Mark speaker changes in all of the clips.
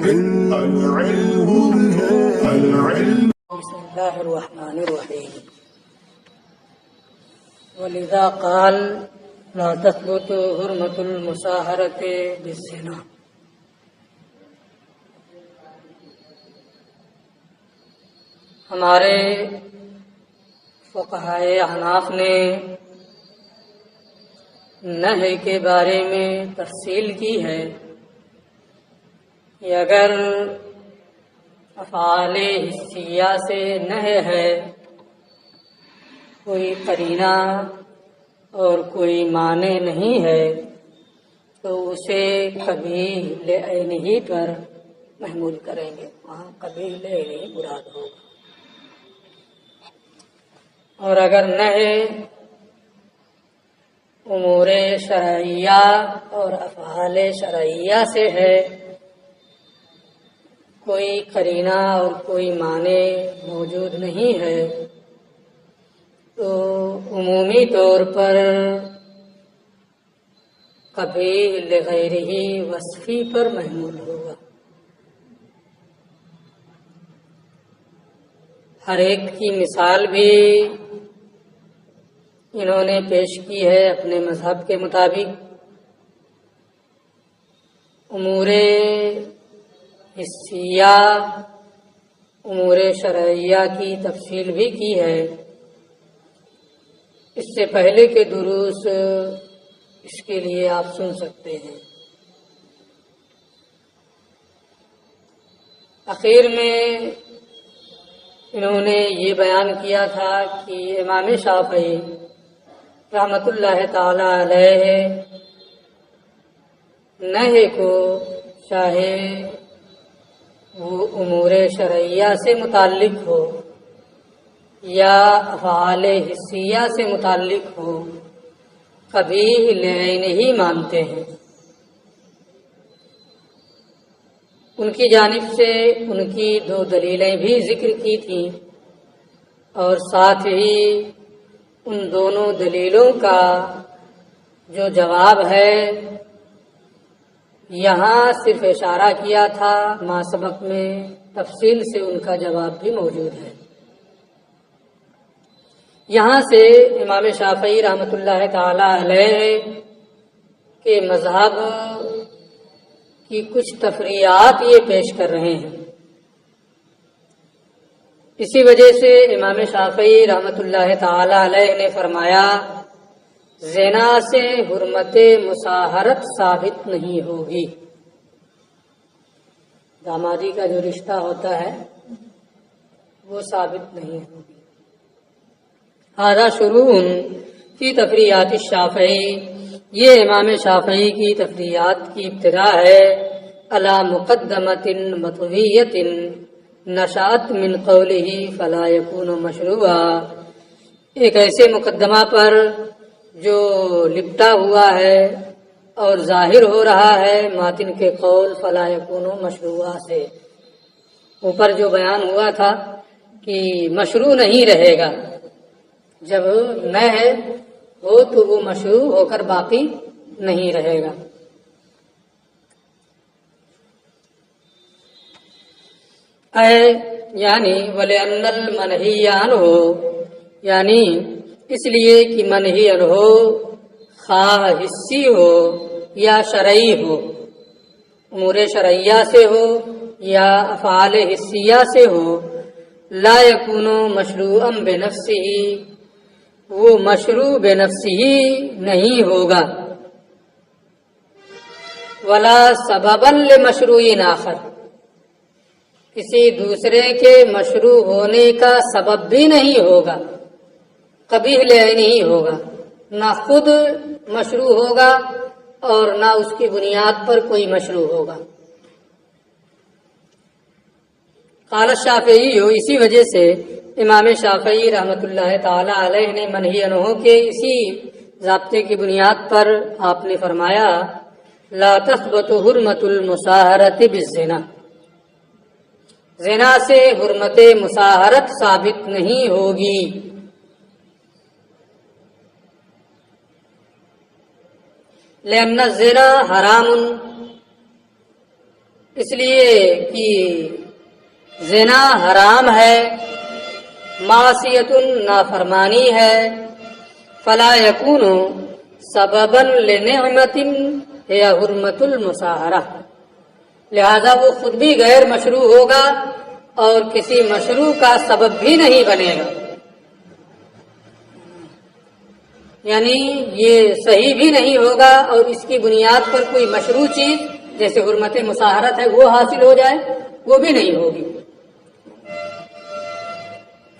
Speaker 1: بسم الله الرحمن الرحيم. ولذا قال لا تثبت حرمة المصاهرة بالزنا. ہمارے فقہائے احناف نے نہی کے بارے میں تفصیل کی ہے کہ اگر افعال حسیہ سے نہی ہے، کوئی قرینہ اور کوئی معنی نہیں ہے، تو اسے کبھی لعینہ پر محمول کریں گے، وہاں کبھی لعینہ مراد ہوگا۔ اور اگر نہی امور شرعیہ اور افعال شرعیہ سے ہے، کوئی قرینہ اور کوئی معنی موجود نہیں ہے، تو عمومی طور پر کبھی لغیرہ وصفی پر محمول ہوگا۔ ہر ایک کی مثال بھی انہوں نے پیش کی ہے اپنے مذہب کے مطابق۔ امور حسیہ امور شرعیہ کی تفصیل بھی کی ہے، اس سے پہلے کے دروس اس کے لیے آپ سن سکتے ہیں۔ آخر میں انہوں نے یہ بیان کیا تھا کہ امام شافعی رحمۃ اللہ تعالی علیہ نہی کو چاہے وہ امور شرعیہ سے متعلق ہو یا افعال حسیہ سے متعلق ہو، کبھی لعینہ ہی مانتے ہیں۔ ان کی جانب سے ان کی دو دلیلیں بھی ذکر کی تھیں، اور ساتھ ہی ان دونوں دلیلوں کا جو جواب ہے یہاں صرف اشارہ کیا تھا، ما سبق میں تفصیل سے ان کا جواب بھی موجود ہے۔ یہاں سے امام شافعی رحمۃ اللہ تعالی علیہ کے مذہب کی کچھ تفریعات یہ پیش کر رہے ہیں۔ اسی وجہ سے امام شافعی رحمۃ اللہ تعالی علیہ نے فرمایا زنا سے حرمت مصاہرت ثابت نہیں ہوگی، دامادی کا جو رشتہ ہوتا ہے وہ ثابت نہیں ہوگی۔ ھذا شروع فی تفریعات الشافعی، یہ امام شافعی کی تفریعات کی ابتدا ہے، علی مقدمۃ مطویۃ نشأت من قولہ فلا یکون مشروعا، ایک ایسے مقدمہ پر جو لپٹا ہوا ہے اور ظاہر ہو رہا ہے ماتن کے قول فلا یکون مشروعا سے۔ اوپر جو بیان ہوا تھا کہ مشروع نہیں رہے گا، جب نہ ہے ہو تو وہ مشروع ہو کر باقی نہیں رہے گا۔ یعنی وَلِأَنَّ الْمَنْهِيَ عَنْهُ، یعنی اس لیے کہ منہی عنہ خواہ حسی ہو یا شرعی ہو، امور شرعیہ سے ہو یا افعال حسیہ سے ہو، لا یکون مشروعا بنفسہ، وہ مشروع بنفسہ نہیں ہوگا، ولا سببا لمشروع آخر، کسی دوسرے کے مشروع ہونے کا سبب بھی نہیں ہوگا، کبھی لعینہ نہیں ہوگا، نہ خود مشروع ہوگا اور نہ اس کی بنیاد پر کوئی مشروع ہوگا۔ قال الشافعی، اسی وجہ سے امام شافعی رحمۃ اللہ تعالی علیہ نے منہی عنہ کے اسی ضابطے کی بنیاد پر آپ نے فرمایا لا تثبت حرمت المصاہرۃ بالزنا، زنا سے حرمت مصاہرت ثابت نہیں ہوگی۔ لأن الزنا حرام، اس لیے کہ زنا حرام ہے، معصیت نافرمانی ہے، فلا یکون سببا لنعمت ہی حرمت المصاہرہ، لہذا وہ خود بھی غیر مشروع ہوگا اور کسی مشروع کا سبب بھی نہیں بنے گا، یعنی یہ صحیح بھی نہیں ہوگا اور اس کی بنیاد پر کوئی مشروع چیز جیسے حرمت مصاہرت ہے وہ حاصل ہو جائے، وہ بھی نہیں ہوگی۔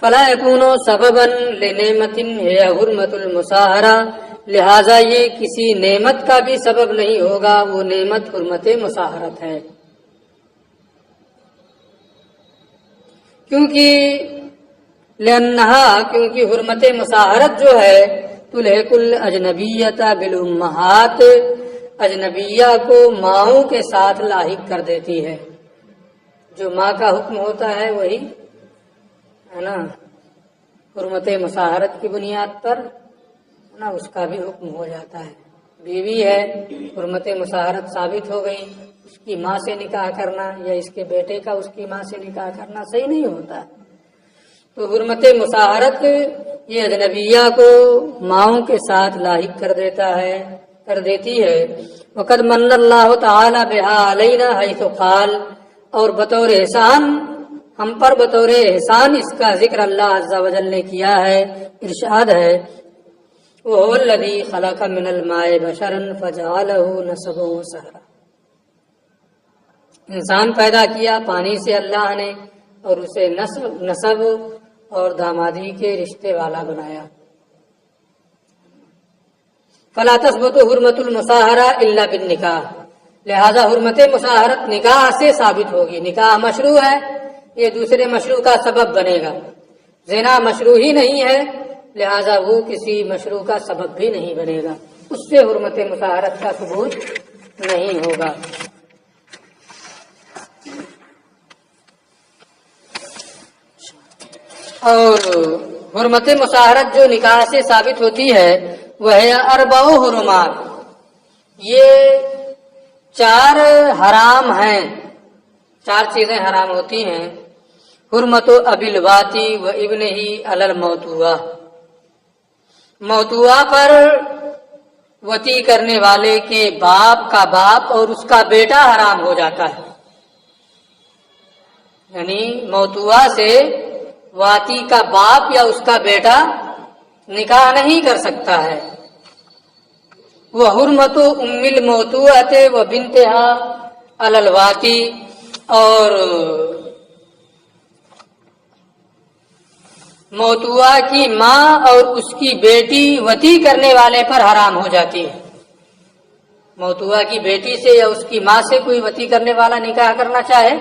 Speaker 1: فلا یکون سببا لنعمت ہی حرمت المصاہرہ، لہذا یہ کسی نعمت کا بھی سبب نہیں ہوگا، وہ نعمت حرمت مصاہرت ہے، کیونکہ حرمت مصاہرت جو ہے تلحق الاجنبیۃ بالامہات، اجنبیہ کو ماؤں کے ساتھ لاحق کر دیتی ہے، جو ماں کا حکم ہوتا ہے وہی ہے نا حرمت مصاہرت کی بنیاد پر نا اس کا بھی حکم ہو جاتا ہے۔ بیوی ہے، حرمت مصاہرت ثابت ہو گئی، اس کی ماں سے نکاح کرنا یا اس کے بیٹے کا اس کی ماں سے نکاح کرنا صحیح نہیں ہوتا، تو حرمت مصاہرت یہ اجنبیہ کو ماؤں کے ساتھ لاحق کر دیتی ہے۔ وقد من اللہ تعالی بہا علینا حیث قال، اور بطور احسان ہم پر بطور احسان اس کا ذکر اللہ عز و جل نے کیا ہے، ارشاد ہے وَهُوَ الَّذِي خَلَقَ مِنَ الْمَاءِ بَشَرًا فَجَعَلَهُ نَسَبًا وَصَهْرًا، انسان پیدا کیا پانی سے اللہ نے اور اسے نسب اور دامادی کے رشتے والا بنایا۔ فلا تثبت حرمت المصاہرہ الا بالنکاح، لہذا حرمت مصاہرت نکاح سے ثابت ہوگی، نکاح مشروع ہے، یہ دوسرے مشروع کا سبب بنے گا، زنا مشروع ہی نہیں ہے لہذا وہ کسی مشروع کا سبب بھی نہیں بنے گا، اس سے حرمت مصاہرت کا ثبوت نہیں ہوگا۔ اور حرمت مصاہرت جو نکاح سے ثابت ہوتی ہے وہ ہے اربع حرمات، یہ 4 حرام ہیں، 4 چیزیں حرام ہوتی ہیں۔ حرمت ابی الواتی و ابنہ علی الموتوہ، موتوہ پر وتی کرنے والے کے باپ کا باپ اور اس کا بیٹا حرام ہو جاتا ہے، یعنی موتوہ سے واتی کا باپ یا اس کا بیٹا نکاح نہیں کر سکتا ہے۔ وہ حرمت ام الموتوۃ و بنتہا علی الواتی، اور موتوہ کی ماں اور اس کی بیٹی وتی کرنے والے پر حرام ہو جاتی ہے، موتوہ کی بیٹی سے یا اس کی ماں سے کوئی وتی کرنے والا نکاح کرنا چاہے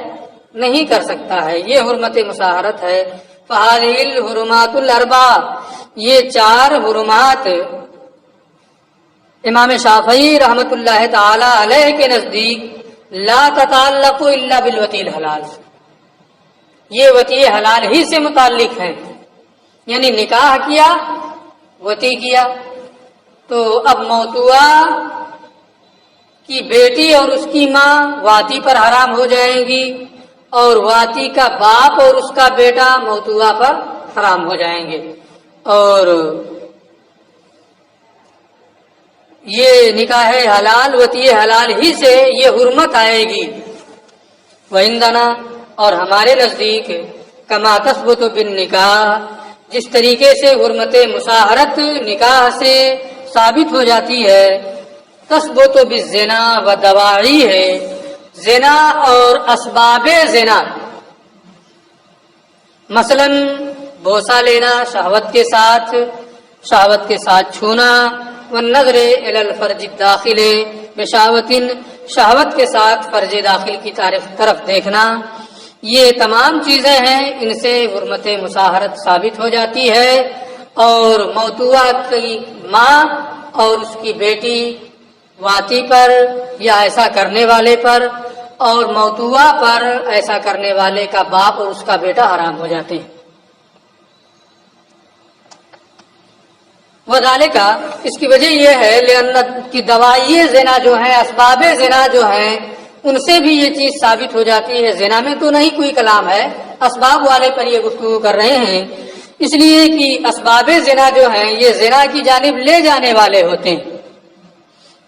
Speaker 1: نہیں کر سکتا ہے، یہ حرمت مصاہرت ہے۔ فہذہ الحرمات الاربع، یہ 4 حرمات امام شافعی رحمت اللہ تعالی علیہ کے نزدیک لا تتعلق الا بالوتی الحلال، یہ وتی حلال ہی سے متعلق ہیں، یعنی نکاح کیا وتی کیا، تو اب موتوہ کی بیٹی اور اس کی ماں واتی پر حرام ہو جائیں گی، اور واتی کا باپ اور اس کا بیٹا موتوہ پر حرام ہو جائیں گے، اور یہ نکاح حلال وتی حلال ہی سے یہ حرمت آئے گی۔ وعندنا، اور ہمارے نزدیک کما تثبت بالنکاح، جس طریقے سے حرمت مصاہرت نکاح سے ثابت ہو جاتی ہے، تثبت بالزنا و دواعی ہے، زنا اور اسباب زنا، مثلا بوسہ لینا شہوت کے ساتھ چھونا، والنظر الی الفرج الداخل بشہوۃ، شہوت کے ساتھ فرج داخل کی طرف دیکھنا، یہ تمام چیزیں ہیں، ان سے حرمت مصاہرت ثابت ہو جاتی ہے، اور موتوہ کی ماں اور اس کی بیٹی واتی پر یا ایسا کرنے والے پر، اور موتوہ پر ایسا کرنے والے کا باپ اور اس کا بیٹا حرام ہو جاتے ہیں۔ وذالک، اس کی وجہ یہ ہے لأن کی دوائی زنا جو ہیں، اسباب زنا جو ہیں، ان سے بھی یہ چیز ثابت ہو جاتی ہے. زنا میں تو نہیں کوئی کلام ہے، اسباب والے پر یہ گفتگو کر رہے ہیں، اس لیے کہ اسباب زنا جو ہیں یہ زنا کی جانب لے جانے والے ہوتے ہیں،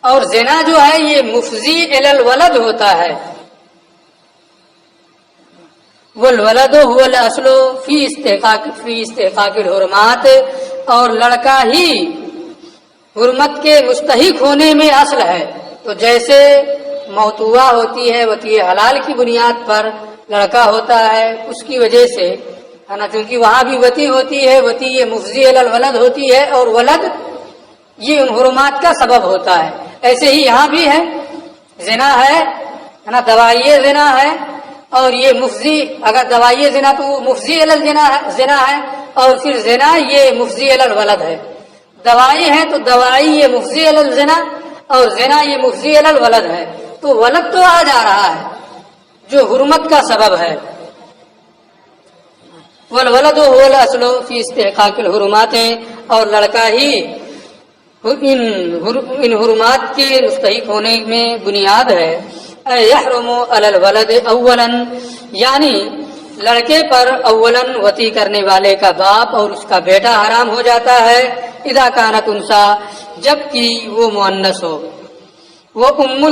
Speaker 1: اور زنا جو ہے یہ مفضی الی الولد ہوتا ہے. والولد هو الاصل فی استحقاق الحرمات، اور لڑکا ہی حرمت کے مستحق ہونے میں اصل ہے. تو جیسے موتوا ہوتی ہے وطی حلال کی بنیاد پر لڑکا ہوتا ہے، اس کی وجہ سے ہے نا، چونکہ وہاں بھی وطی ہوتی ہے، وطی یہ مفضی الی الولد ہوتی ہے، اور ولد یہ ان حرمات کا سبب ہوتا ہے. ایسے ہی یہاں بھی ہے، زنا ہے نا، دوائی زنا ہے، اور یہ مفضی، اگر دوائی زنا تو وہ مفضی الی زنا ہے، اور پھر زنا یہ مفضی الی الولد ہے. دوائی ہے تو دوائی یہ مفضی الی الزنا، اور زنا یہ مفضی الی الولد ہے. تو ولد تو آ جا رہا ہے جو حرمت کا سبب ہے. والولد هو الاصل فی استحقاق الحرمات، اور لڑکا ہی ان حرمات کے مستحق ہونے میں بنیاد ہے. یحرم علی الولد اولا، یعنی لڑکے پر اولا وطی کرنے والے کا باپ اور اس کا بیٹا حرام ہو جاتا ہے. اذا کانت انثى، جبکہ وہ مؤنث ہو. وہ ام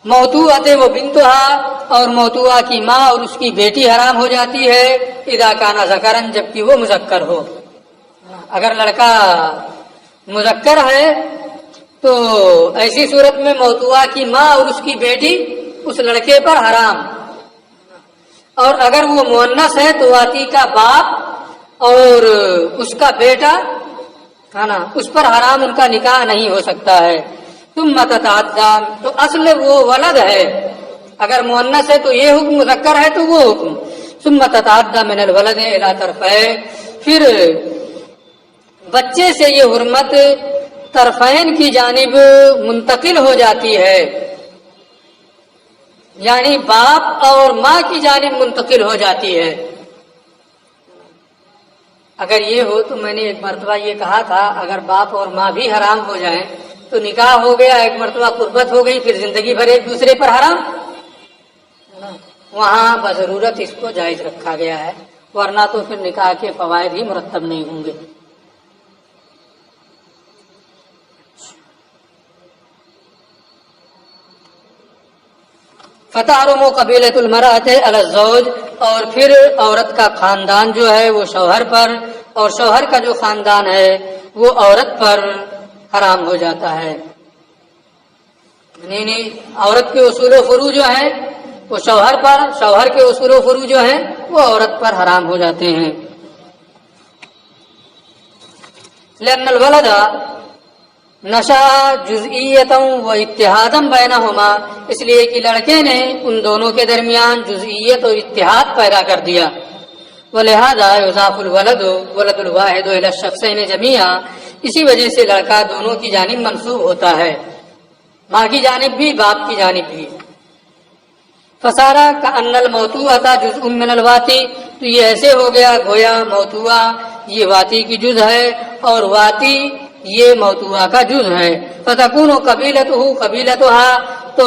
Speaker 1: موتوعۃ و بنتھا، اور موتوعہ کی ماں اور اس کی بیٹی حرام ہو جاتی ہے. اذا کان ذکرا، جبکہ وہ مذکر ہو. اگر لڑکا مذکر ہے تو ایسی صورت میں موتوعہ کی ماں اور اس کی بیٹی اس لڑکے پر حرام. اور اگر وہ مؤنث ہے تو واتی کا باپ اور اس کا بیٹا ہے نا، اس پر حرام، ان کا نکاح نہیں ہو سکتا ہے. ثم تتعدى، تو اصل وہ ولد ہے، اگر مؤنث ہے تو یہ حکم، مذکر ہے تو وہ حکم. ثم تتعدى من الولد الى طرفین، پھر بچے سے یہ حرمت طرفین کی جانب منتقل ہو جاتی ہے، یعنی باپ اور ماں کی جانب منتقل ہو جاتی ہے. اگر یہ ہو تو میں نے ایک مرتبہ یہ کہا تھا، اگر باپ اور ماں بھی حرام ہو جائیں تو نکاح ہو گیا، ایک مرتبہ قربت ہو گئی، پھر زندگی بھر ایک دوسرے پر حرام. وہاں بضرورت اس کو جائز رکھا گیا ہے، ورنہ تو پھر نکاح کے فوائد ہی مرتب نہیں ہوں گے. فتحرم قبیلۃ المرأۃ علی الزوج، اور پھر عورت کا خاندان جو ہے وہ شوہر پر، اور شوہر کا جو خاندان ہے وہ عورت پر حرام ہو جاتا ہے. نہیں، عورت کے اصول و فروع جو ہیں وہ شوہر پر، شوہر کے اصول و فروع جو ہیں وہ عورت پر حرام ہو جاتے ہیں. لأن الولد نشا جزئیتا و اتحادا بینہما، اس لیے کہ لڑکے نے ان دونوں کے درمیان جزئیت اور اتحاد پیدا کر دیا. ولہذا یضاف الولد ولد الواحد الی الشخصین جمیعا، اسی وجہ سے لڑکا دونوں کی جانب منسوب ہوتا ہے، ماں کی جانب بھی باپ کی جانب بھی. فسارا کأن الموتوعۃ جزء من الواتی، تو یہ ایسے ہو گیا گویا موتوعہ یہ واتی کی جز ہے اور واتی یہ موتوعہ کا جز ہے. فتکون قبیلتہ قبیلتھا، تو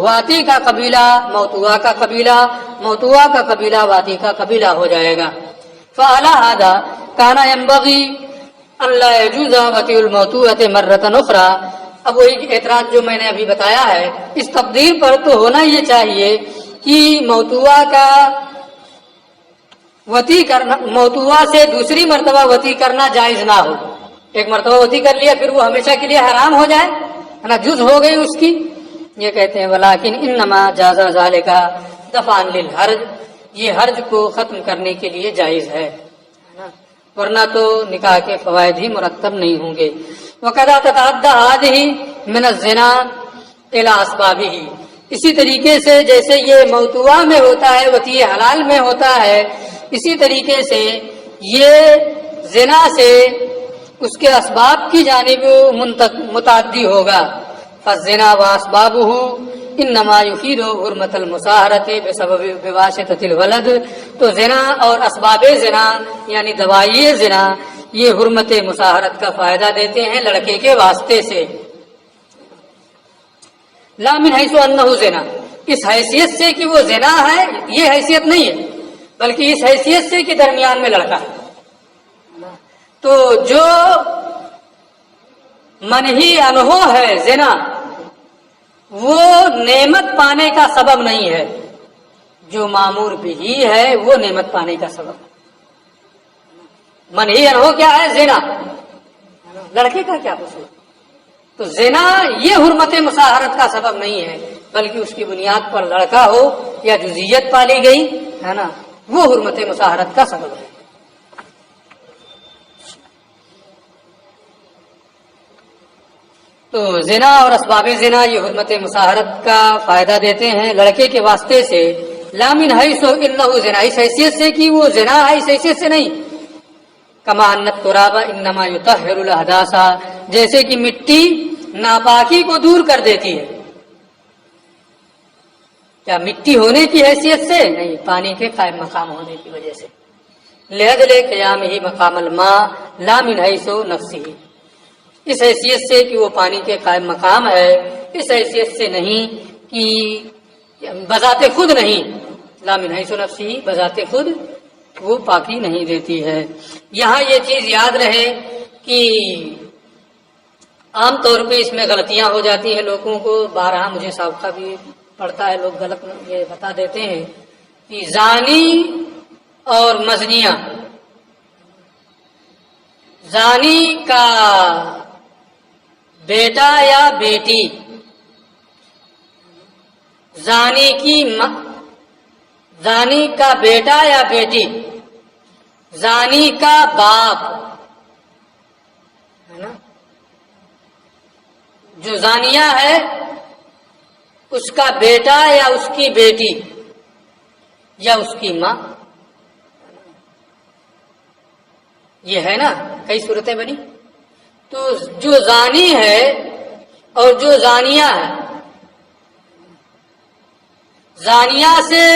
Speaker 1: واتی کا قبیلہ موتوعہ کا قبیلہ، موتوعہ کا قبیلہ واتی کا قبیلہ ہو جائے گا. فعلی ھذا کان ينبغي ان لا يجوز وطی الموتوعۃ مرۃ اخرى. اب وہی اعتراض جو میں نے ابھی بتایا ہے، اس تقدیر پر تو ہونا یہ چاہیے کہ موتوعہ کا وطی کرنا، موتوعہ سے دوسری مرتبہ وطی کرنا جائز نہ ہو. ایک مرتبہ وطی کر لیا پھر وہ ہمیشہ کے لیے حرام ہو جائے نا، جز ہو گئی اس کی. یہ کہتے ہیں ولیکن انما جاز ذالک دفعا للحرج، یہ حرج کو ختم کرنے کے لیے جائز ہے، ورنہ تو نکاح کے فوائد ہی مرتب نہیں ہوں گے. وَقَدْ تَتَعَدَّى هَذِهِ مِنَ الزِّنَا إِلَى أَسْبَابِهِ، اسی طریقے سے جیسے یہ موتوعہ میں ہوتا ہے، وطی حلال میں ہوتا ہے، اسی طریقے سے یہ زنا سے اس کے اسباب کی جانب متعدی ہوگا. فالزنا واسبابہ انما یفید حرمت المصاہرۃ بسبب بواسطۃ الولد، تو زنا اور اسباب زنا یعنی دوائی زنا یہ حرمت مصاہرت کا فائدہ دیتے ہیں لڑکے کے واسطے سے. لا من حیث انہ زنا، اس حیثیت سے کہ وہ زنا ہے، یہ حیثیت نہیں ہے، بلکہ اس حیثیت سے کہ درمیان میں لڑکا ہے۔ تو جو منہی عنہ ہے زنا، وہ نعمت پانے کا سبب نہیں ہے، جو مامور بھی ہے وہ نعمت پانے کا سبب ہے۔ منہی عنہ کیا ہے؟ زنا، لڑکے کا کیا قصور؟ تو زنا یہ حرمت مصاہرت کا سبب نہیں ہے، بلکہ اس کی بنیاد پر لڑکا ہو یا جزیت پالی گئی ہے نا، وہ حرمت مصاہرت کا سبب ہے۔ تو زنا اور اسباب زنا یہ حرمت مصاہرت کا فائدہ دیتے ہیں لڑکے کے واسطے سے، لا من حیث انہ زنا، اس حیثیت سے کہ وہ زنا ہے، اس حیثیت سے نہیں۔ کما ان التراب انما یطہر الاحداث، جیسے کہ مٹی ناپاکی کو دور کر دیتی ہے، کیا مٹی ہونے کی حیثیت سے نہیں، پانی کے قائم مقام ہونے کی وجہ سے، لحاظ قیام ہی مقام الماء لا من حیث نفسہ، اس حیثیت سے کہ وہ پانی کے قائم مقام ہے، اس حیثیت سے نہیں کہ بذات خود نہیں، لا من حیث نفسہ، بذات خود وہ پاکی نہیں دیتی ہے۔ یہاں یہ چیز یاد رہے کہ عام طور پہ اس میں غلطیاں ہو جاتی ہیں لوگوں کو، بارہا مجھے سابقہ بھی پڑتا ہے، لوگ غلط یہ بتا دیتے ہیں کہ زانی اور مزنیہ، زانی کا بیٹا یا بیٹی، زانی کا بیٹا یا بیٹی، زانی کا باپ ہے نا، جو زانیہ ہے اس کا بیٹا یا اس کی بیٹی یا اس کی ماں، یہ ہے نا، کئی صورتیں بنی۔ تو جو زانی ہے اور جو زانیہ ہے، زانیہ سے،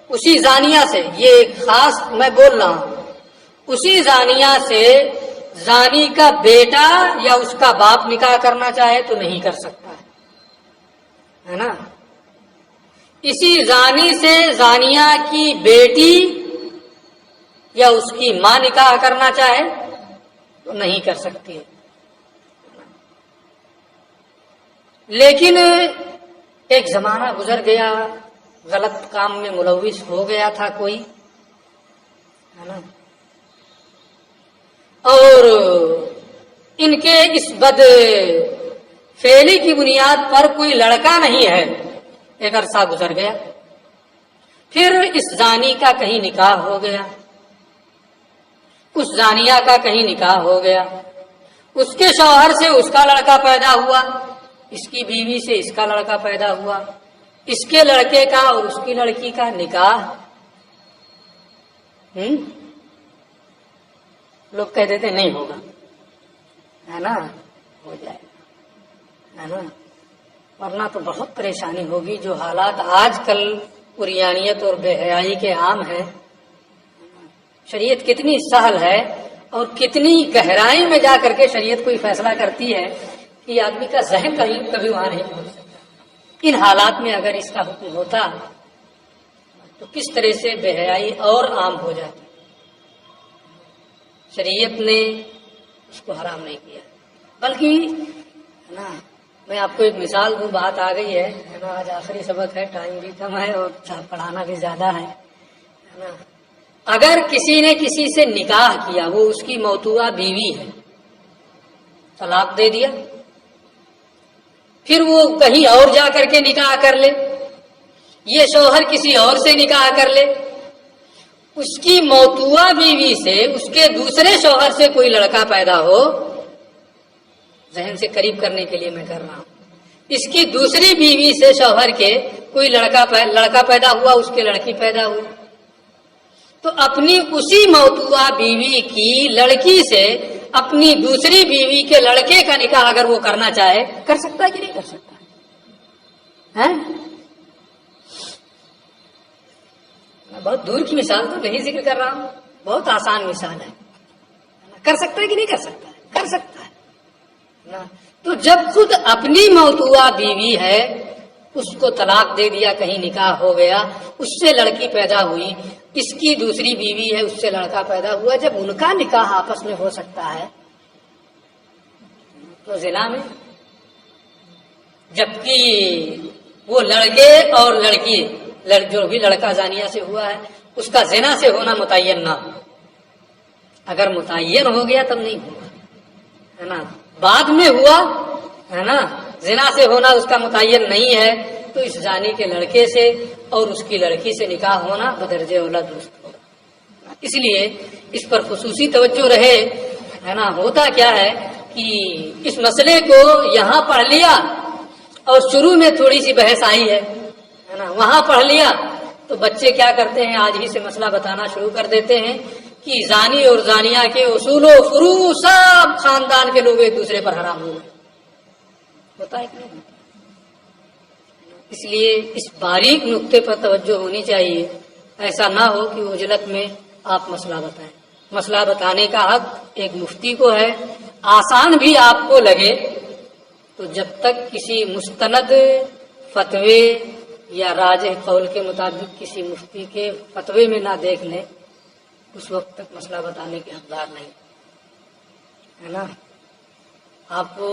Speaker 1: اسی زانیہ سے، یہ ایک خاص میں بول رہا ہوں، اسی زانیہ سے زانی کا بیٹا یا اس کا باپ نکاح کرنا چاہے تو نہیں کر سکتا ہے نا، اسی زانی سے زانیہ کی بیٹی یا اس کی ماں نکاح کرنا چاہے تو نہیں کر سکتی ہے۔ لیکن ایک زمانہ گزر گیا، غلط کام میں ملوث ہو گیا تھا کوئی ہے نا، اور ان کے اس بد فعلی کی بنیاد پر کوئی لڑکا نہیں ہے، ایک عرصہ گزر گیا، پھر اس زانی کا کہیں نکاح ہو گیا، اس زانیہ کا کہیں نکاح ہو گیا، اس کے شوہر سے اس کا لڑکا پیدا ہوا، اس کی بیوی سے اس کا لڑکا پیدا ہوا، اس کے لڑکے کا اور اس کی لڑکی کا نکاح، لوگ کہہ دیتے نہیں ہوگا، ہے نا، ہو جائے گا، ہے نا، ورنہ تو بہت پریشانی ہوگی۔ جو حالات آج کل عریانیت اور بے حیائی کے عام ہیں، شریعت کتنی سہل ہے اور کتنی گہرائی میں جا کر کے شریعت کوئی فیصلہ کرتی ہے کہ آدمی کا ذہن کبھی وہاں نہیں پہنچ سکتا۔ ان حالات میں اگر اس کا حکم ہوتا تو کس طرح سے بے حیائی اور عام ہو جاتی۔ شریعت نے اس کو حرام نہیں کیا، بلکہ نا، میں آپ کو ایک مثال دوں، بات آ گئی ہے نا، آج آخری سبق ہے، ٹائم بھی کم ہے اور پڑھانا بھی زیادہ ہے نا۔ اگر کسی نے کسی سے نکاح کیا، وہ اس کی موتوعہ بیوی ہے، طلاق دے دیا، پھر وہ کہیں اور جا کر کے نکاح کر لے، یہ شوہر کسی اور سے نکاح کر لے، اس کی موتوعہ بیوی سے اس کے دوسرے شوہر سے کوئی لڑکا پیدا ہو، ذہن سے قریب کرنے کے لیے میں کر رہا ہوں، اس کی دوسری بیوی سے شوہر کے کوئی لڑکا پیدا ہوا، اس کے لڑکی پیدا ہوئی، تو اپنی اسی موتوعہ بیوی کی لڑکی سے اپنی دوسری بیوی کے لڑکے کا نکاح اگر وہ کرنا چاہے، کر سکتا ہے کہ نہیں کر سکتا ہے؟ میں بہت دور کی مثال تو نہیں ذکر کر رہا ہوں، بہت آسان مثال ہے، کر سکتا ہے کہ نہیں کر سکتا ہے؟ کر سکتا ہے نا تو جب خود اپنی موتوا بیوی ہے اس کو طلاق دے دیا، کہیں نکاح ہو گیا، اس سے لڑکی پیدا ہوئی، اس کی دوسری بیوی ہے، اس سے لڑکا پیدا ہوا، جب ان کا نکاح آپس میں ہو سکتا ہے تو زنا میں، جبکہ وہ لڑکے اور لڑکی جو بھی لڑکا زانیہ سے ہوا ہے اس کا زنا سے ہونا متعین نہ ہو، اگر متعین ہو گیا تب نہیں ہوگا، ہے نا، بعد میں ہوا ہے نا، زنا سے ہونا اس کا متعین نہیں ہے، تو اس زانی کے لڑکے سے اور اس کی لڑکی سے نکاح ہونا بدرجہ اولا درست ہوگا۔ اس لیے اس پر خصوصی توجہ رہے، ہے نا۔ ہوتا کیا ہے کہ اس مسئلے کو یہاں پڑھ لیا اور شروع میں تھوڑی سی بحث آئی ہے نا، وہاں پڑھ لیا تو بچے کیا کرتے ہیں، آج ہی سے مسئلہ بتانا شروع کر دیتے ہیں کہ زانی اور زانیہ کے اصول و فروع سب خاندان کے لوگ ایک دوسرے پر حرام ہو گئے، ہوتا ہے کہ نہیں؟ اس لیے اس باریک نقطے پر توجہ ہونی چاہیے، ایسا نہ ہو کہ عجلت میں آپ مسئلہ بتائیں۔ مسئلہ بتانے کا حق ایک مفتی کو ہے، آسان بھی آپ کو لگے تو جب تک کسی مستند فتوے یا راجح قول کے مطابق کسی مفتی کے فتوے میں نہ دیکھ لیں، اس وقت تک مسئلہ بتانے کے حقدار نہیں، ہے نا۔ آپ کو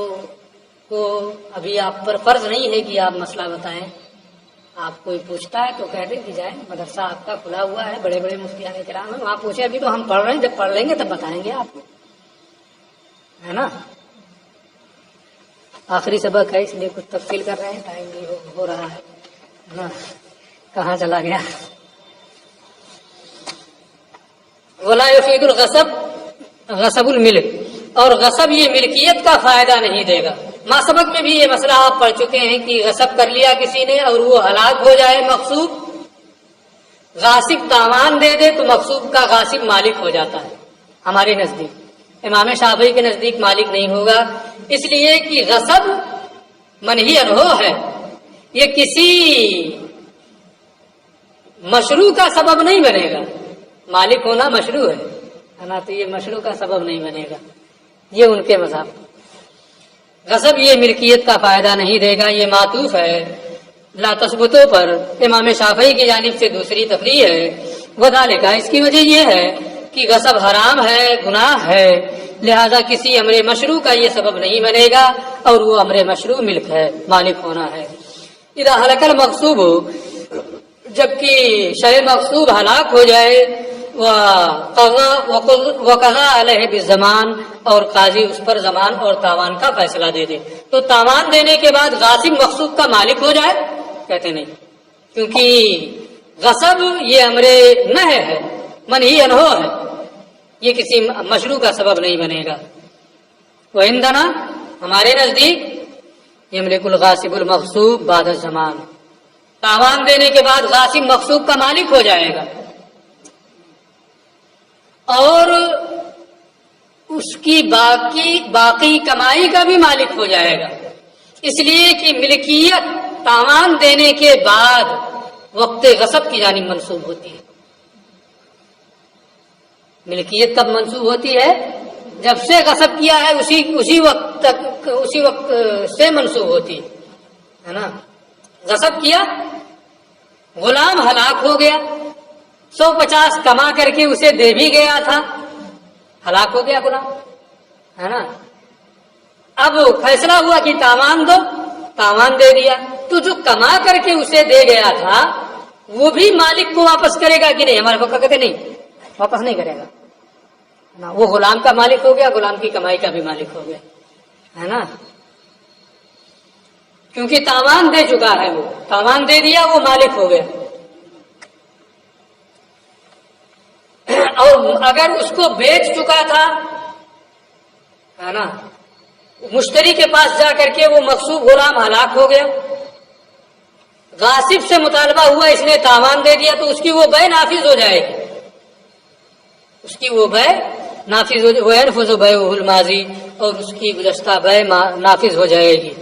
Speaker 1: ابھی آپ پر فرض نہیں ہے کہ آپ مسئلہ بتائیں، آپ کوئی پوچھتا ہے تو کہہ دیں کہ جائیں، مدرسہ آپ کا کھلا ہوا ہے، بڑے بڑے مفتیان کرام ہیں، وہاں پوچھے، ابھی تو ہم پڑھ رہے ہیں، جب پڑھ لیں گے تب بتائیں گے آپ کو، ہے نا۔ آخری سبق ہے اس لیے کچھ تفصیل کر رہے ہیں، ٹائم بھی ہو رہا ہے نا، کہاں چلا گیا۔ ولا یفید الغصب غصب الملک، اور غصب یہ ملکیت کا فائدہ نہیں دے گا۔ ما سبق میں بھی یہ مسئلہ آپ پڑھ چکے ہیں کہ غصب کر لیا کسی نے اور وہ ہلاک ہو جائے مغصوب، غاصب تاوان دے دے تو مغصوب کا غاصب مالک ہو جاتا ہے ہمارے نزدیک، امام شافعی کے نزدیک مالک نہیں ہوگا، اس لیے کہ غصب منہی عنہ ہے، یہ کسی مشروع کا سبب نہیں بنے گا، مالک ہونا مشروع ہے نا، تو یہ مشروع کا سبب نہیں بنے گا، یہ ان کے مذہب۔ غصب یہ ملکیت کا فائدہ نہیں دے گا، یہ معطوف ہے لا تثبتوں پر، امام شافعی کی جانب سے دوسری تفریح ہے۔ وذالک، اس کی وجہ یہ ہے کہ غصب حرام ہے، گناہ ہے، لہذا کسی امر مشروع کا یہ سبب نہیں بنے گا، اور وہ امر مشروع ملک ہے، مالک ہونا ہے۔ اذا ہلک المغصوب، جبکہ شے مغصوب ہلاک ہو جائے، وقضا علیہ بالضمان، اور قاضی اس پر ضمان اور تاوان کا فیصلہ دے دے، تو تاوان دینے کے بعد غاصب مغصوب کا مالک ہو جائے، کہتے نہیں، کیونکہ غصب یہ امر نہی ہے، منہی عنہ ہے، یہ کسی مشروع کا سبب نہیں بنے گا۔ وعندنا، ہمارے نزدیک، یملک الغاصب المغصوب بعد الزمان، تاوان دینے کے بعد غاصب مغصوب کا مالک ہو جائے گا، اور اس کی باقی کمائی کا بھی مالک ہو جائے گا، اس لیے کہ ملکیت تاوان دینے کے بعد وقت غصب کی جانب منسوب ہوتی ہے۔ ملکیت کب منسوب ہوتی ہے؟ جب سے غصب کیا ہے اسی وقت سے منسوب ہوتی ہے نا۔ غصب کیا، غلام ہلاک ہو گیا، 150 کما کر کے اسے دے بھی گیا تھا، ہلاک ہو گیا غلام، ہے نا۔ اب فیصلہ ہوا کہ تاوان دو، تاوان دے دیا، تو جو کما کر کے اسے دے گیا تھا وہ بھی مالک کو واپس کرے گا کہ نہیں؟ ہمارے پاس کہتے نہیں، واپس نہیں کرے گا نا، وہ غلام کا مالک ہو گیا، غلام کی کمائی کا بھی مالک ہو گیا، ہے نا، کیونکہ تاوان دے چکا ہے، وہ تاوان دے دیا، وہ مالک ہو گیا۔ اور اگر اس کو بیچ چکا تھا، ہے نا، مشتری کے پاس جا کر کے وہ مغصوب غلام ہلاک ہو گیا، غاصب سے مطالبہ ہوا، اس نے تاوان دے دیا، تو اس کی وہ بے نافذ ہو جائے گی، اس کی وہ بے نافذ ہو جائے، وینفذ بیعہ الماضی، اور اس کی گزشتہ بے نافذ ہو جائے گی۔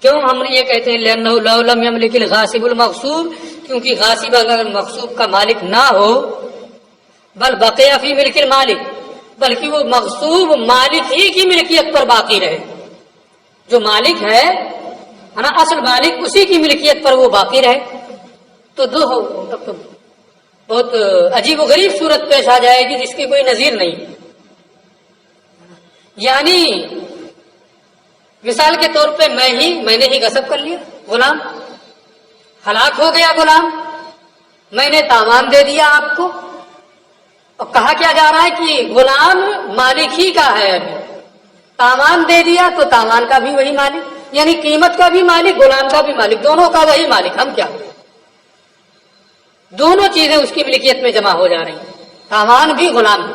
Speaker 1: کیوں ہم یہ کہتے ہیں لأنہ لو لم یملک الغاصب المغصوب، کیونکہ غاصب اگر مغصوب کا مالک نہ ہو، بل بقی فی ملک المالک، بلکہ وہ مغصوب مالک ہی کی ملکیت پر باقی رہے، جو مالک ہے نا، اصل مالک اسی کی ملکیت پر وہ باقی رہے تو تب تو بہت عجیب و غریب صورت پیش آ جائے گی جس کی کوئی نظیر نہیں. یعنی مثال کے طور پہ میں نے ہی غصب کر لیا، غلام ہلاک ہو گیا، غلام میں نے تاوان دے دیا آپ کو، اور کہا کیا جا رہا ہے کہ غلام مالک ہی کا ہے. ابھی تاوان دے دیا تو تاوان کا بھی وہی مالک، یعنی قیمت کا بھی مالک، غلام کا بھی مالک، دونوں کا وہی مالک. ہم کیا، دونوں چیزیں اس کی ملکیت میں جمع ہو جا رہی ہیں، تاوان بھی غلام بھی.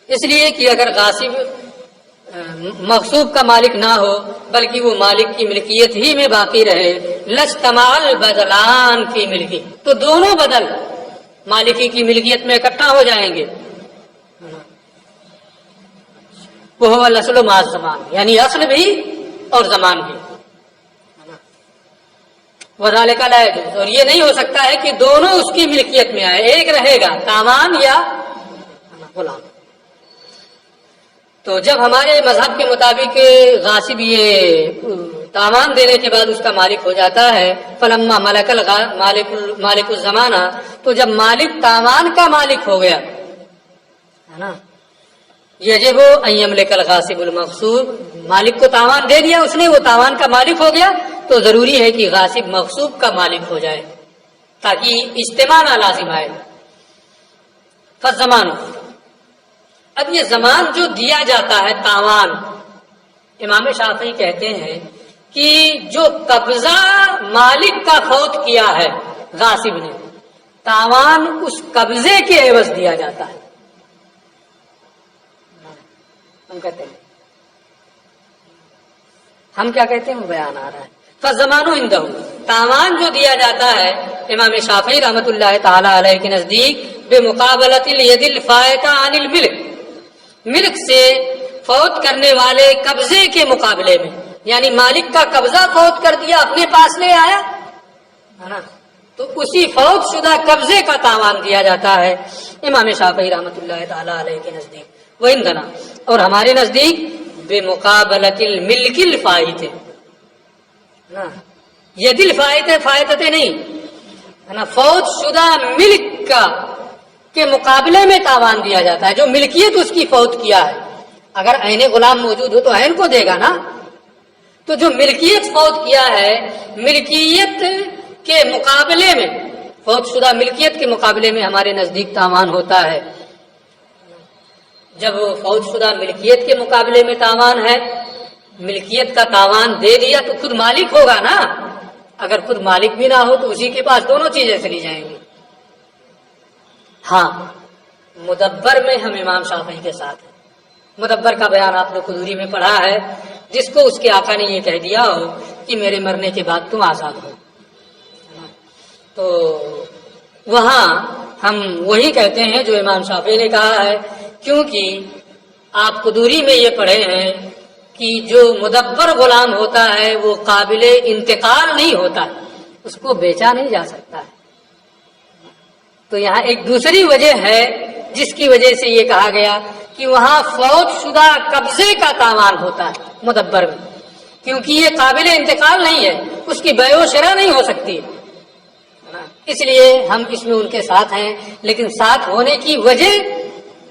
Speaker 1: اس لیے کہ اگر غاصب مغصوب کا مالک نہ ہو بلکہ وہ مالک کی ملکیت ہی میں باقی رہے، لجتمال بدلان کی ملکی، تو دونوں بدل مالکی کی ملکیت میں اکٹھا ہو جائیں گے. وہ اصل و ماز زمان، یعنی اصل بھی اور زمان بھی. وذالک لا یجوز، اور یہ نہیں ہو سکتا ہے کہ دونوں اس کی ملکیت میں آئے، ایک رہے گا تاوان یا غلام. تو جب ہمارے مذہب کے مطابق غاصب یہ تاوان دینے کے بعد اس کا مالک ہو جاتا ہے، فلما مالک الزمانہ، تو جب مالک تاوان کا مالک ہو گیا ہے نا، یجب ان یملک الغاصب المغصوب، مالک کو تاوان دے دیا اس نے، وہ تاوان کا مالک ہو گیا، تو ضروری ہے کہ غاصب مغصوب کا مالک ہو جائے تاکہ اجتماع نہ لازم آئے. فالزمان، اب یہ زمان جو دیا جاتا ہے تاوان، امام شافعی کہتے ہیں کہ جو قبضہ مالک کا فوت کیا ہے غاصب نے، تاوان اس قبضے کے عوض دیا جاتا ہے. ہم کیا کہتے ہیں وہ بیان آ رہا ہے. فالزمان عندہ، تاوان جو دیا جاتا ہے امام شافعی رحمۃ اللہ تعالی علیہ کے نزدیک بمقابلۃ الید الفائتہ عن الملک، ملک سے فوت کرنے والے قبضے کے مقابلے میں، یعنی مالک کا قبضہ فوت کر دیا اپنے پاس لے آیا ہے نا، تو اسی فوت شدہ قبضے کا تاوان دیا جاتا ہے امام شافعی رحمۃ اللہ تعالی علیہ کے نزدیک. وعندنا، اور ہمارے نزدیک بمقابلۃ الملک الفائت، ید الفائت فائتتے نہیں ہے نا، فوت شدہ ملک کا کے مقابلے میں تاوان دیا جاتا ہے. جو ملکیت اس کی فوت کیا ہے، اگر عین غلام موجود ہو تو عین کو دے گا نا، تو جو ملکیت فوت کیا ہے، ملکیت کے مقابلے میں، فوت شدہ ملکیت کے مقابلے میں ہمارے نزدیک تاوان ہوتا ہے. جب فوت شدہ ملکیت کے مقابلے میں تاوان ہے، ملکیت کا تاوان دے دیا تو خود مالک ہوگا نا، اگر خود مالک بھی نہ ہو تو اسی کے پاس دونوں چیزیں چلی جائیں گی. ہاں، مدبر میں ہم امام شافعی کے ساتھ ہیں. مدبر کا بیان آپ نے قدوری میں پڑھا ہے، جس کو اس کے آقا نے یہ کہہ دیا ہو کہ میرے مرنے کے بعد تم آزاد ہو، تو وہاں ہم وہی کہتے ہیں جو امام شافعی نے کہا ہے، کیونکہ آپ قدوری میں یہ پڑھے ہیں کہ جو مدبر غلام ہوتا ہے وہ قابل انتقال نہیں ہوتا، اس کو بیچا نہیں جا سکتا ہے. تو یہاں ایک دوسری وجہ ہے جس کی وجہ سے یہ کہا گیا کہ وہاں فوت شدہ قبضے کا تاوان ہوتا ہے مدبر میں، کیونکہ یہ قابل انتقال نہیں ہے، اس کی بیع و شرع نہیں ہو سکتی، اس لیے ہم اس میں ان کے ساتھ ہیں. لیکن ساتھ ہونے کی وجہ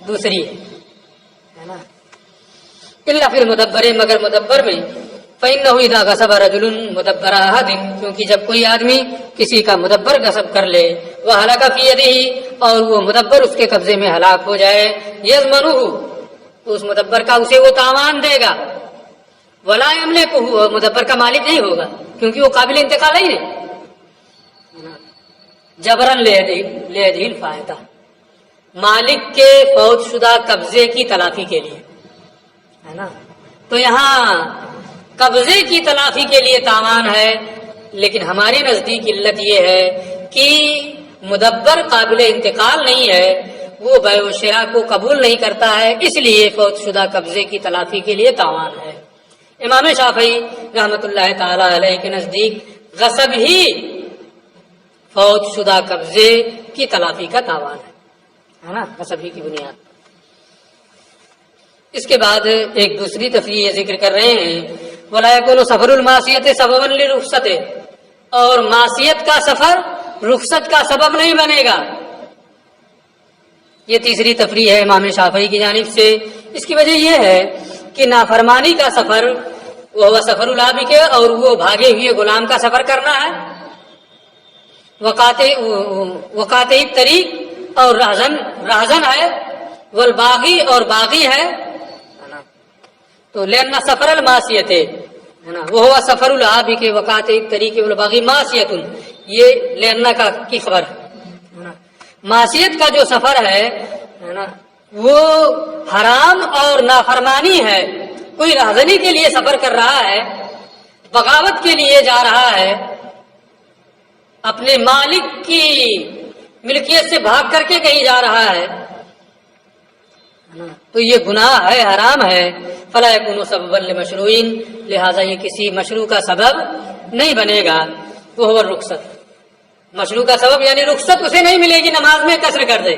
Speaker 1: دوسری ہے نا. الا پھر مدبر، مگر مدبر میں فإنه إذا غصب رجل مدبر أحد، کیونکہ جب کوئی آدمی کسی کا مدبر غصب کر لے، وهلك في يده، اور وہ مدبر اس کے قبضے میں ہلاک ہو جائے، يضمنه، تو اس مدبر کا اسے وہ تاوان دے گا، ولا يملكه، مدبر کا مالک نہیں ہوگا کیونکہ وہ قابل انتقال ہی نہیں. جبرن ليده الفائتہ، مالک کے فوت شدہ قبضے کی تلافی کے لیے ہے نا. تو یہاں قبضے کی تلافی کے لیے تاوان ہے، لیکن ہمارے نزدیک علت یہ ہے کہ مدبر قابل انتقال نہیں ہے، وہ بیع و شراء کو قبول نہیں کرتا ہے، اس لیے فوت شدہ قبضے کی تلافی کے لیے تاوان ہے. امام شافعی رحمۃ اللہ تعالی علیہ کے نزدیک غصب ہی فوت شدہ قبضے کی تلافی کا تاوان ہے نا، غصب ہی کی بنیاد. اس کے بعد ایک دوسری تفریح ذکر کر رہے ہیں، وَلَا يَكُونُ سَفَرُ الْمَعْصِيَةِ سَبَبًا لِلرُّخْصَةِ، اور معصیت کا سفر رخصت کا سبب نہیں بنے گا۔ یہ تیسری تفریح ہے امام شافعی کی جانب سے۔ اس کی وجہ یہ ہے کہ نافرمانی کا سفر وہ سفر العابق ہے، اور وہ بھاگے ہوئے غلام کا سفر کرنا ہے، وقاطع طریق اور راہزن ہے، والباغی اور باغی ہے، تو لأن سفر المعصیت ہے نا، وہ سفر العابق وقاطع طریق والباغی معصیت، یہ لأن کا کی خبر ہے۔ معصیت کا جو سفر ہے نا وہ حرام اور نافرمانی ہے۔ کوئی راہزنی کے لیے سفر کر رہا ہے، بغاوت کے لیے جا رہا ہے، اپنے مالک کی ملکیت سے بھاگ کر کے کہیں جا رہا ہے، تو یہ گناہ ہے، حرام ہے۔ فلا يكون سببا لمشروع، لہذا یہ کسی مشروع کا سبب نہیں بنے گا۔ وہ ہوا رخصت، مشروع کا سبب یعنی رخصت اسے نہیں ملے گی نماز میں قصر کر دے،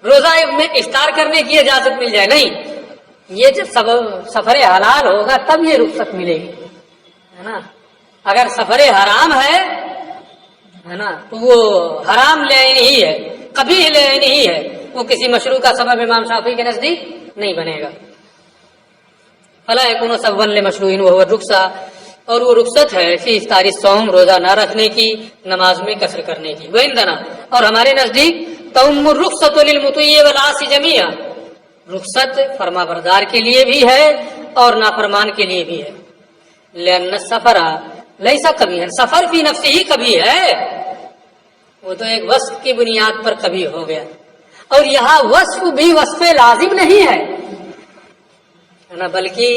Speaker 1: روزہ میں افطار کرنے کی اجازت مل جائے، نہیں، یہ جب سفر حلال ہوگا تب یہ رخصت ملے گی، ہے نا۔ اگر سفر حرام ہے نا تو وہ حرام لعین ہی ہے، قبیح لعین ہی ہے، وہ کسی مشروع کا سبب امام شافعی کے نزدیک نہیں بنے گا۔ فلا يكون سببا لمشروع وهو الرخصہ، اور وہ رخصت ہے فی افطار الصوم، روزہ نہ رکھنے کی، نماز میں قصر کرنے کی۔ وعندنا، اور ہمارے نزدیک تم الرخصۃ للمطیع والعاصی جميعا، رخصت فرما بردار کے لیے بھی ہے اور نافرمان کے لیے بھی ہے۔ لأن السفر لیس قبیحا، سفر فی نفسہ ہی قبیح ہے، وہ تو ایک وصف کی بنیاد پر قبیح ہو گیا، اور یہاں وصف بھی وصف لازم نہیں ہے نا، بلکہ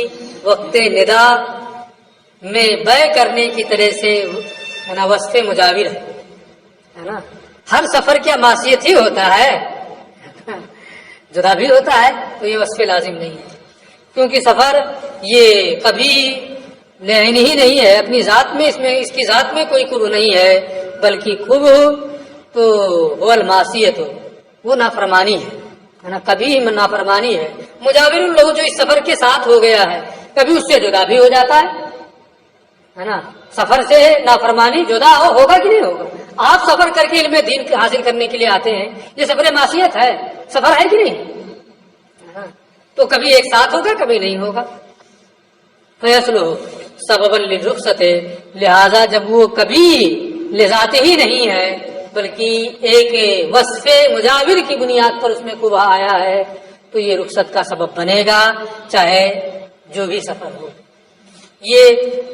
Speaker 1: وقت ندا میں بے کرنے کی طرح سے نا وصف مجاور ہے نا۔ ہر سفر کیا معصیت ہی ہوتا ہے، جدا بھی ہوتا ہے، تو یہ وصف لازم نہیں ہے، کیونکہ سفر یہ کبھی لعین ہی نہیں ہے اپنی ذات میں، اس کی ذات میں کوئی قبح نہیں ہے، بلکہ قبح تو وہ المعصیت ہو، وہ نافرمانی ہے نا، کبھی نافرمانی ہے۔ مجاور لوگ جو اس سفر کے ساتھ ہو گیا ہے کبھی اس سے جدا بھی ہو جاتا ہے نا، سفر سے نافرمانی جدا ہوگا کہ نہیں ہوگا؟ آپ سفر کر کے علم دین حاصل کرنے کے لیے آتے ہیں، یہ سفر معصیت ہے، سفر ہے کہ نہیں؟ تو کبھی ایک ساتھ ہوگا کبھی نہیں ہوگا۔ فیصلو سببا للرخصۃ، لہذا جب وہ کبھی لذات ہی نہیں ہے بلکہ ایک وصف مجاور کی بنیاد پر اس میں قبح آیا ہے، تو یہ رخصت کا سبب بنے گا، چاہے جو بھی سفر ہو۔ یہ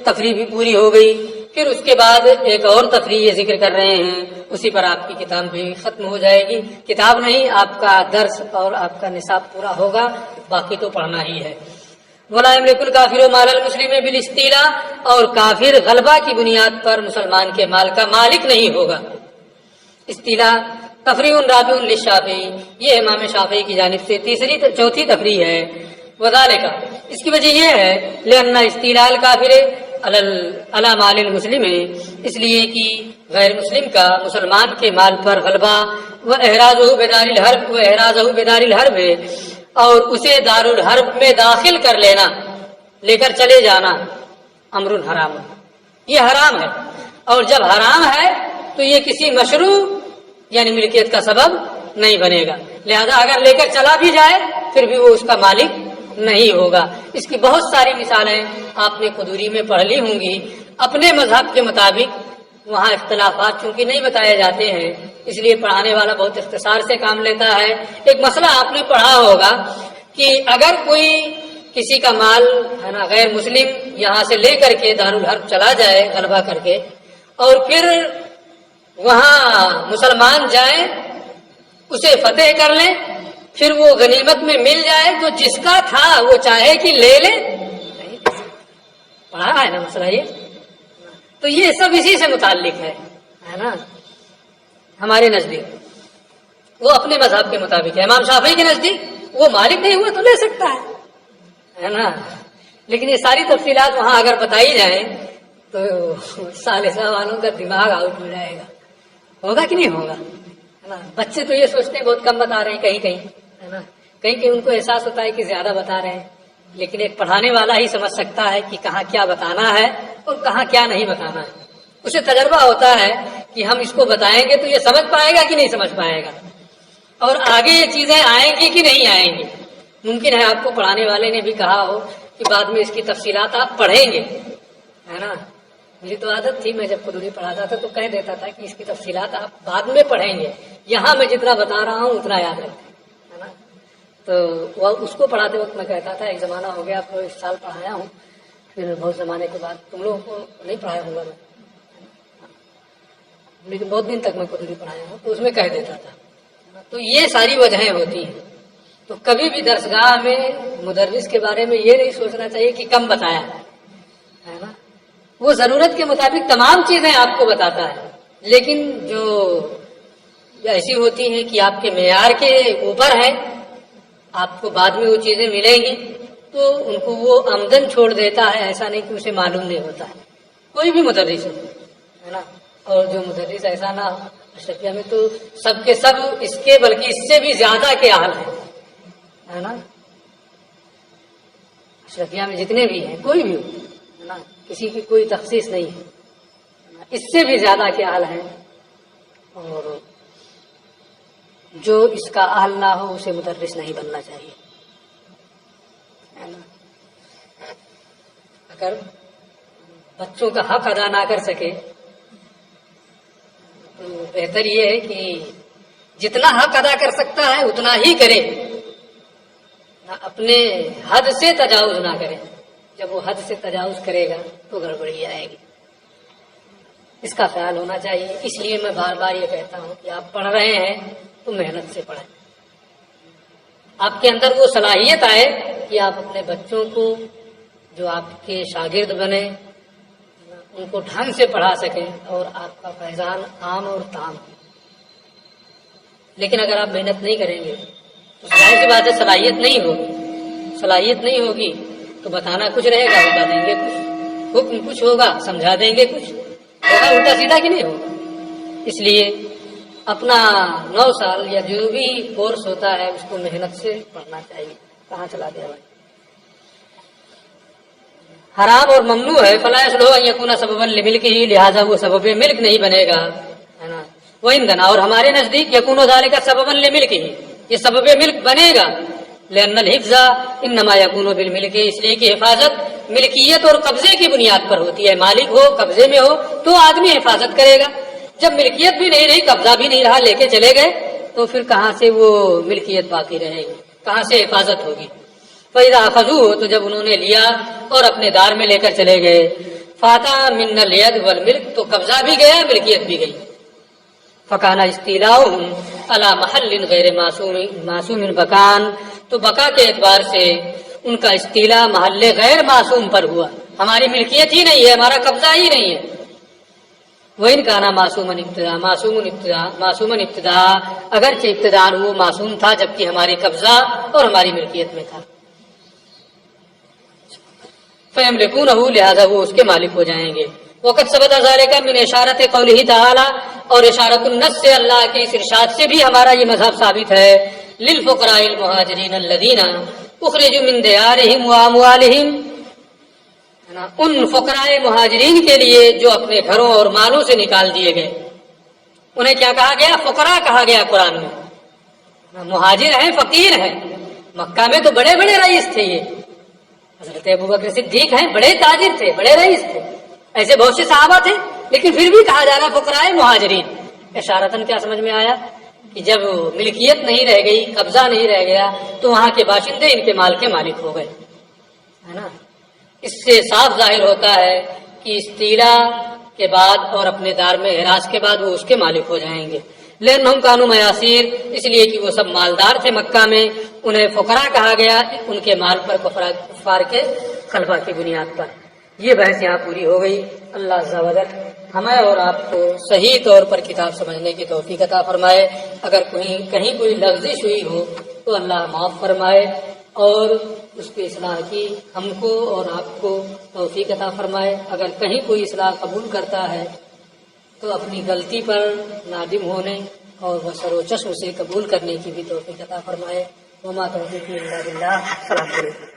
Speaker 1: تفریح بھی پوری ہو گئی۔ پھر اس کے بعد ایک اور تفریح یہ ذکر کر رہے ہیں، اسی پر آپ کی کتاب بھی ختم ہو جائے گی، کتاب نہیں، آپ کا درس اور آپ کا نصاب پورا ہوگا، باقی تو پڑھنا ہی ہے۔ وَلَا يَمْلِكُ الْكَافِرُ مَالَ الْمُسْلِمِ بِالِاسْتِيلَاءِ، اور کافر غلبہ کی بنیاد پر مسلمان کے مال کا مالک نہیں ہوگا۔ استیلاء تفریح رابع للشافعی، یہ امام شافعی کی جانب سے چوتھی تفریح ہے۔ وذالک، اس کی وجہ یہ ہے لأن استیلاء الکافر علی مال المسلم، اس لیے کہ غیر مسلم کا مسلمان کے مال پر غلبہ، واحرازہ بدار الحرب، اور اسے دار الحرب میں داخل کر لینا، لے کر چلے جانا، امر حرام، یہ حرام ہے، اور جب حرام ہے تو یہ کسی مشروع یعنی ملکیت کا سبب نہیں بنے گا، لہذا اگر لے کر چلا بھی جائے پھر بھی وہ اس کا مالک نہیں ہوگا۔ اس کی بہت ساری مثالیں آپ نے قدوری میں پڑھ لی ہوں گی۔ اپنے مذہب کے مطابق وہاں اختلافات چونکہ نہیں بتائے جاتے ہیں، اس لیے پڑھانے والا بہت اختصار سے کام لیتا ہے۔ ایک مسئلہ آپ نے پڑھا ہوگا کہ اگر کوئی کسی کا مال ہے نا غیر مسلم یہاں سے لے کر کے دارالحرب چلا جائے غلبہ کر کے، اور پھر وہاں مسلمان جائیں اسے فتح کر لیں، پھر وہ غنیمت میں مل جائے تو جس کا تھا وہ چاہے کہ لے لے، پڑھا ہے نا مسئلہ یہ، تو یہ سب اسی سے متعلق ہے نا۔ ہمارے نزدیک وہ اپنے مذہب کے مطابق ہے، امام شافعی کے نزدیک وہ مالک نہیں ہوا تو لے سکتا ہے نا، لیکن یہ ساری تفصیلات وہاں اگر بتائی جائیں تو ثالثہ والوں کا دماغ آؤٹ ہو جائے گا، ہوگا کہ نہیں ہوگا؟ بچے تو یہ سوچتے ہیں، بہت کم بتا رہے ہیں کہیں کہیں، ہے نا، کہیں کہ ان کو احساس ہوتا ہے کہ زیادہ بتا رہے ہیں، لیکن ایک پڑھانے والا ہی سمجھ سکتا ہے کہ کہاں کیا بتانا ہے اور کہاں کیا نہیں بتانا ہے۔ اسے تجربہ ہوتا ہے کہ ہم اس کو بتائیں گے تو یہ سمجھ پائے گا کہ نہیں سمجھ پائے گا، اور آگے یہ چیزیں آئیں گی کہ نہیں آئیں گی۔ ممکن ہے آپ کو پڑھانے والے نے بھی کہا ہو کہ بعد میں اس کی تفصیلات آپ پڑھیں گے، ہے نا۔ میری تو عادت تھی، میں جب قدوری پڑھاتا تھا تو کہہ دیتا تھا کہ اس کی تفصیلات آپ بعد میں پڑھیں گے، یہاں میں جتنا بتا رہا ہوں اتنا یاد رکھیں، ہے نا۔ تو وہ اس کو پڑھاتے وقت میں کہتا تھا، ایک زمانہ ہو گیا، اب اس سال پڑھایا ہوں، پھر بہت زمانے کے بعد تم لوگوں کو نہیں پڑھایا ہوں گا میں، لیکن بہت دن تک میں قدوری پڑھایا ہوں، تو اس میں کہہ دیتا تھا۔ تو یہ ساری وجہیں ہوتی ہیں۔ تو کبھی بھی درسگاہ میں مدرس کے بارے میں یہ نہیں سوچنا چاہیے کہ کم بتایا ہے نا، وہ ضرورت کے مطابق تمام چیزیں آپ کو بتاتا ہے، لیکن جو ایسی ہوتی ہیں کہ آپ کے معیار کے اوپر ہے، آپ کو بعد میں وہ چیزیں ملیں گی تو ان کو وہ آمدن چھوڑ دیتا ہے، ایسا نہیں کہ اسے معلوم نہیں ہوتا ہے، کوئی بھی مدرس ہے نا۔ اور جو مدرس ایسا نہ ہو، اشرفیہ میں تو سب کے سب اس کے بلکہ اس سے بھی زیادہ کے اہل ہیں، ہے نا۔ اشرفیہ میں جتنے بھی ہیں، کوئی بھی ہو، ہے نا، کسی کی کوئی تخصیص نہیں ہے، اس سے بھی زیادہ کے اہل ہیں، اور جو اس کا اہل نہ ہو اسے مدرس نہیں بننا چاہیے، ہے نا۔ اگر بچوں کا حق ادا نہ کر سکے تو بہتر یہ ہے کہ جتنا حق ادا کر سکتا ہے اتنا ہی کرے، اپنے حد سے تجاوز نہ کرے۔ جب وہ حد سے تجاوز کرے گا تو گڑبڑی آئے گی، اس کا خیال ہونا چاہیے۔ اس لیے میں بار بار یہ کہتا ہوں کہ آپ پڑھ رہے ہیں تو محنت سے پڑھیں، آپ کے اندر وہ صلاحیت آئے کہ آپ اپنے بچوں کو جو آپ کے شاگرد بنے ان کو ڈھنگ سے پڑھا سکیں اور آپ کا فیضان عام اور تام۔ لیکن اگر آپ محنت نہیں کریں گے تو ظاہر سی بات ہے صلاحیت نہیں ہوگی تو بتانا کچھ رہے گا، بتا دیں گے کچھ، حکم کچھ ہوگا، سمجھا دیں گے کچھ، ہوگا الٹا سیدھا کہ نہیں ہوگا۔ اس لیے اپنا 9 سال یا جو بھی کورس ہوتا ہے اس کو محنت سے پڑھنا چاہیے۔ کہاں چلا دیا بھائی؟ حرام اور ممنوع ہے، فلا یصلح ان یکون سببا لملک ہی، لہذا وہ سبب ملک نہیں بنے گا، ہے نا۔ وہ عندنا، اور ہمارے نزدیک یکون ذالک سببا لملک ہی، یہ سبب ملک بنے گا، لأن الحفظ انما یکون بالملک، اس لیے کہ حفاظت ملکیت اور قبضے کی بنیاد پر ہوتی ہے، مالک ہو قبضے میں ہو تو آدمی حفاظت کرے گا، جب ملکیت بھی نہیں رہی، قبضہ بھی نہیں رہا، لے کے چلے گئے تو پھر کہاں سے وہ ملکیت باقی رہے گی، کہاں سے حفاظت ہوگی۔ فَإِذَا أَخَذُوهُ، تو جب انہوں نے لیا اور اپنے دار میں لے کر چلے گئے، فَاتَى مِنَّ الْيَدِ وَالْمِلْكِ، تو قبضہ بھی گیا ملکیت بھی گئی، فَكَانَ اسْتِيلَاؤُهُمْ عَلَى مَحَلٍّ غَيْرِ مَعْصُومٍ بَكَانَ، تو بقا کے اعتبار سے ان کا استیلا محل غیر معصوم پر ہوا، ہماری ملکیت ہی نہیں ہے، ہمارا قبضہ ہی نہیں ہے۔ وَإِنْ كَانَ معصومًا ابتداء، اگرچہ ابتداء وہ معصوم تھا جبکہ ہماری قبضہ اور ہماری ملکیت میں تھا۔ فَيَمْلِكُونَهُ، لہذا وہ اس کے مالک ہو جائیں گے۔ وَقَدْ ثَبَتَ ذَلِكَ مِنْ إِشَارَةِ قَوْلِهِ تَعَالَى، اور اشارۃ النص سے اللہ کے اس ارشاد سے بھی ہمارا یہ مذہب ثابت ہے، لِلْفُقَرَاءِ الْمُهَاجِرِينَ الَّذِينَ أُخْرِجُوا مِنْ دِيَارِهِمْ وَأَمْوَالِهِمْ، ان فقراء مہاجرین کے لیے جو اپنے گھروں اور مالوں سے نکال دیے گئے، انہیں کیا کہا گیا؟ فقراء کہا گیا قرآن میں۔ مہاجر ہیں، فقیر ہیں، مکہ میں تو بڑے بڑے رئیس تھے، یہ حضرت ابوبکر صدیق ہیں، بڑے تاجر تھے، بڑے رئیس تھے، ایسے بہت سے صحابہ تھے، لیکن پھر بھی کہا جا رہا فقراء مہاجرین۔ اشارتاً کیا سمجھ میں آیا کہ جب ملکیت نہیں رہ گئی، قبضہ نہیں رہ گیا، تو وہاں کے باشندے ان کے مال کے مالک ہو گئے، ہے نا۔ اس سے صاف ظاہر ہوتا ہے کہ استیلا کے بعد اور اپنے دار میں حراس کے بعد وہ اس کے مالک ہو جائیں گے۔ لأنهم كانوا میاسیر، اس لیے کہ وہ سب مالدار تھے مکہ میں، انہیں فقراء کہا گیا ان کے مال پر کفار کے خلفہ کی بنیاد پر۔ یہ بحث یہاں پوری ہو گئی۔ اللہ عز و جل ہمیں اور آپ کو صحیح طور پر کتاب سمجھنے کی توفیق عطا فرمائے، اگر کہیں کوئی لغزش ہوئی ہو تو اللہ معاف فرمائے، اور اس کی اصلاح کی ہم کو اور آپ کو توفیق عطا فرمائے۔ اگر کہیں کوئی اصلاح قبول کرتا ہے تو اپنی غلطی پر نادم ہونے اور بصر و چشم سے قبول کرنے کی بھی توفیق عطا فرمائے۔ وما توفیقی الا باللہ. السلام علیکم.